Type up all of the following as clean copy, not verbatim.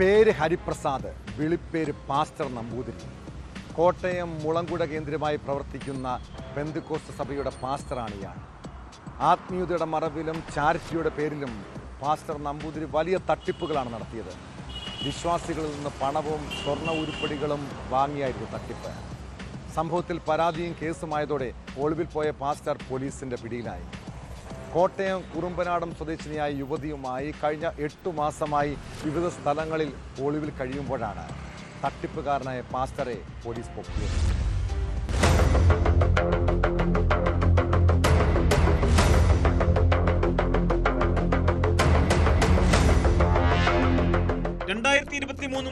പേര് ഹരിപ്രസാദ്, വിളിപ്പേര് പാസ്റ്റർ നമ്പൂതിരി. കോട്ടയം മുളങ്കുട കേന്ദ്രമായി പ്രവർത്തിക്കുന്ന പെന്തക്കോസ്ത് സഭയുടെ പാസ്റ്ററാണ് ഇയാൾ. ആത്മീയതയുടെ മറവിലും ചാരിറ്റിയുടെ പേരിലും പാസ്റ്റർ നമ്പൂതിരി വലിയ തട്ടിപ്പുകളാണ് നടത്തിയത്. വിശ്വാസികളിൽ നിന്ന് പണവും സ്വർണ്ണ ഉരുപ്പടികളും വാങ്ങിയായിരുന്നു തട്ടിപ്പ്. സംഭവത്തിൽ പരാതിയും കേസുമായതോടെ ഒളിവിൽ പോയ പാസ്റ്റർ പോലീസിന്റെ പിടിയിലായി. കോട്ടയം കുറുമ്പനാടം സ്വദേശിനിയായ യുവതിയുമായി കഴിഞ്ഞ 8 മാസമായി വിവിധ സ്ഥലങ്ങളിൽ ഒളിവിൽ കഴിയുമ്പോഴാണ് തട്ടിപ്പുകാരനായ പാസ്റ്ററെ പോലീസ് പൊക്കിയത്.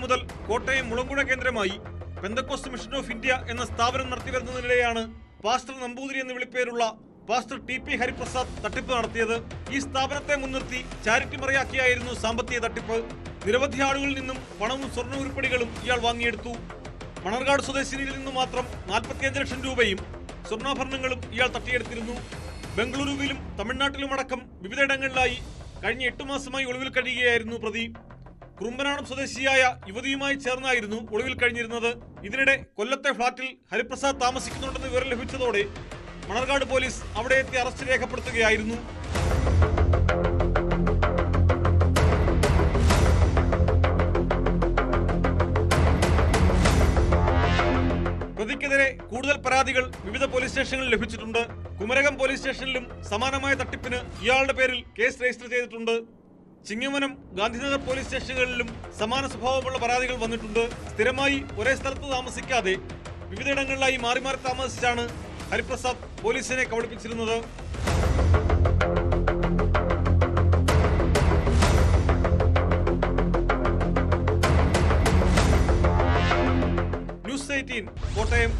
മുതൽ കോട്ടയം മുളങ്കുഴ കേന്ദ്രമായി പെന്തക്കോസ്ത് മിഷൻ ഓഫ് ഇന്ത്യ എന്ന സ്ഥാപനം നടത്തിവരുന്നതിനിടെയാണ് പാസ്റ്റർ നമ്പൂതിരി എന്ന് വിളിപ്പേരുള്ള പാസ്റ്റർ TP ഹരിപ്രസാദ് തട്ടിപ്പ് നടത്തിയത്. ഈ സ്ഥാപനത്തെ മുൻനിർത്തി ചാരിറ്റി മറയാക്കിയായിരുന്നു സാമ്പത്തിക തട്ടിപ്പ്. നിരവധി ആളുകളിൽ നിന്നും പണവും സ്വർണ്ണ ഉരുപ്പടികളും ഇയാൾ വാങ്ങിയെടുത്തു. മണർകാട് സ്വദേശിനിയിൽ നിന്നും മാത്രം 45 ലക്ഷം രൂപയും സ്വർണ്ണാഭരണങ്ങളും ഇയാൾ തട്ടിയെടുത്തിരുന്നു. ബംഗളൂരുവിലും തമിഴ്നാട്ടിലുമടക്കം വിവിധയിടങ്ങളിലായി കഴിഞ്ഞ 8 മാസമായി ഒളിവിൽ കഴിയുകയായിരുന്നു പ്രതി. കുറുമ്പനാടം സ്വദേശിയായ യുവതിയുമായി ചേർന്നായിരുന്നു ഒളിവിൽ കഴിഞ്ഞിരുന്നത്. ഇതിനിടെ കൊല്ലത്തെ ഫ്ളാറ്റിൽ ഹരിപ്രസാദ് താമസിക്കുന്നുണ്ടെന്ന് വിവരം ലഭിച്ചതോടെ മണർകാട് പോലീസ് അവിടെ എത്തി അറസ്റ്റ് രേഖപ്പെടുത്തുകയായിരുന്നു. പ്രതിക്കെതിരെ കൂടുതൽ പരാതികൾ വിവിധ പോലീസ് സ്റ്റേഷനുകളിൽ ലഭിച്ചിട്ടുണ്ട്. കുമരകം പോലീസ് സ്റ്റേഷനിലും സമാനമായ തട്ടിപ്പിന് ഇയാളുടെ പേരിൽ കേസ് രജിസ്റ്റർ ചെയ്തിട്ടുണ്ട്. ചിങ്ങവനം, ഗാന്ധിനഗർ പോലീസ് സ്റ്റേഷനുകളിലും സമാന സ്വഭാവമുള്ള പരാതികൾ വന്നിട്ടുണ്ട്. സ്ഥിരമായി ഒരേ സ്ഥലത്ത് താമസിക്കാതെ വിവിധയിടങ്ങളിലായി മാറി മാറി താമസിച്ചാണ് ഹരിപ്രസാദ് പോലീസിനെ കബളിപ്പിച്ചിരുന്നത്. ന്യൂസ് 18 കോട്ടയം.